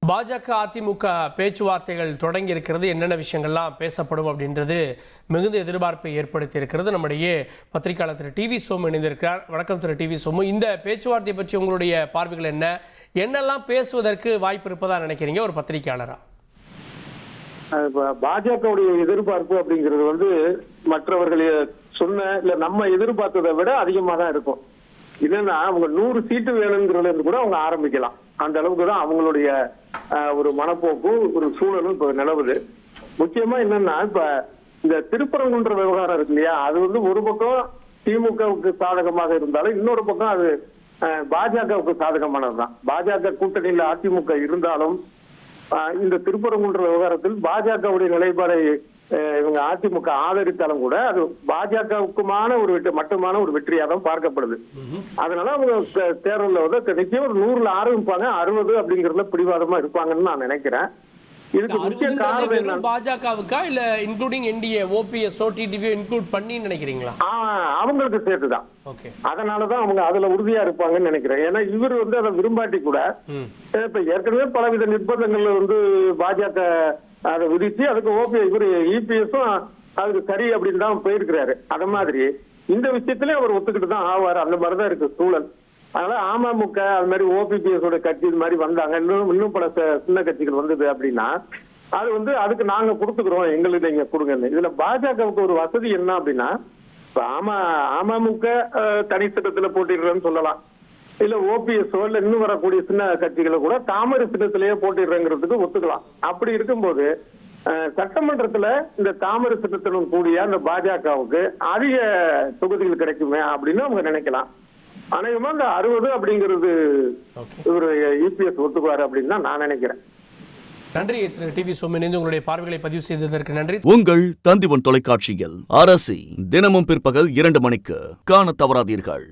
பாஜக அதிமுக பேச்சுவார்த்தைகள் தொடங்கி இருக்கிறது. என்னென்ன விஷயங்கள்லாம் பேசப்படும் அப்படின்றது மிகுந்த எதிர்பார்ப்பை ஏற்படுத்தி இருக்கிறது. நம்முடைய பத்திரிகையாளர் திரு டிவி சோமு இணைந்திருக்கிறார். வணக்கம் திரு டிவி சோமு. இந்த பேச்சுவார்த்தை பற்றி உங்களுடைய பார்வைகள் என்ன? என்னெல்லாம் பேசுவதற்கு வாய்ப்பு இருப்பதா நினைக்கிறீங்க ஒரு பத்திரிகையாளரா? பாஜகவுடைய எதிர்பார்ப்பு அப்படிங்கிறது மற்றவர்கள் சொன்ன இல்ல நம்ம எதிர்பார்த்ததை விட அதிகமா தான் இருக்கும். என்னன்னா அவங்க 100 சீட்டு வேணுங்கிறதுல கூட அவங்க ஆரம்பிக்கலாம். அந்த அளவுக்கு தான் அவங்களுடைய ஒரு மனப்போக்கு ஒரு சூழலும் இப்ப நிலவுது. முக்கியமா என்னன்னா இப்ப இந்த திருப்பரங்குன்ற விவகாரம் இருக்கு இல்லையா, அது ஒரு பக்கம் திமுகவுக்கு சாதகமாக இருந்தாலும் இன்னொரு பக்கம் அது பாஜகவுக்கு சாதகமானதுதான். பாஜக கூட்டணியில் அதிமுக இருந்தாலும் இந்த திருப்பரங்குன்ற விவகாரத்தில் பாஜகவுடைய நிலைப்பாடை இவங்க அதிமுக ஆதரித்தாலும் கூட அது பாஜகவுக்குமான மட்டுமான ஒரு வெற்றியாக தான் பார்க்கப்படுது. அதனால அவங்க தேர்தலில் நிச்சயம் ஒரு 100ல் ஆரம்பிப்பாங்க, 60 அப்படிங்கறதுல பிடிவாதமா இருப்பாங்கன்னு நான் நினைக்கிறேன். இதுக்கு முக்கிய காரணம் பாஜகவுக்கா இல்ல including NDA OPS TTV include பண்ணி நினைக்கிறீங்களா? அவங்களுக்கு சேர்த்துதான். அதனாலதான் அவங்க அதுல உறுதியா இருப்பாங்கன்னு நினைக்கிறேன். ஏன்னா இவர் அதை விரும்பாட்டி கூட இப்ப ஏற்கனவே பலவித நிர்பந்தங்கள் பாஜக அதை விதிச்சு அதுக்கு இவர் இபிஎஸும் அதுக்கு சரி அப்படின்னு தான் போயிருக்கிறாரு. அத மாதிரி இந்த விஷயத்திலே அவர் ஒத்துக்கிட்டு தான் ஆவார். அந்த மாதிரிதான் இருக்கு சூழல். அதனால அமமுக அது மாதிரி ஓபிபிஎஸ் கட்சி இது மாதிரி வந்தாங்க, இன்னும் பல சின்ன கட்சிகள் வந்தது அப்படின்னா அது அதுக்கு நாங்க கொடுத்துக்கிறோம், எங்களுக்கு நீங்க கொடுங்க. இதுல பாஜகவுக்கு ஒரு வசதி என்ன அப்படின்னா இப்ப அமமுக தனி சின்னத்துல போட்டிடுறேன்னு சொல்லலாம், இல்ல ஓபிஎஸ்ஓ இல்ல இன்னும் வரக்கூடிய சின்ன கட்சிகளை கூட தாமரை சின்னத்திலேயே போட்டிடுறேங்கிறதுக்கு ஒத்துக்கலாம். அப்படி இருக்கும்போது சட்டமன்றத்துல இந்த தாமரை சின்னத்துடன் கூடிய அந்த பாஜகவுக்கு அதிக தொகுதிகள் கிடைக்குமே அப்படின்னு அவங்க நினைக்கலாம். அநேகமா இந்த 60 அப்படிங்கிறது இவர் இபிஎஸ் ஒத்துக்குவாரு அப்படின்னு தான் நான் நினைக்கிறேன். நன்றி திரு டிவி சோமு, இணைந்து உங்களுடைய பார்வைகளை பதிவு செய்ததற்கு நன்றி. உங்கள் தந்திவன் தொலைக்காட்சியில் அரசி தினமும் பிற்பகல் 2 மணிக்கு காண தவறாதீர்கள்.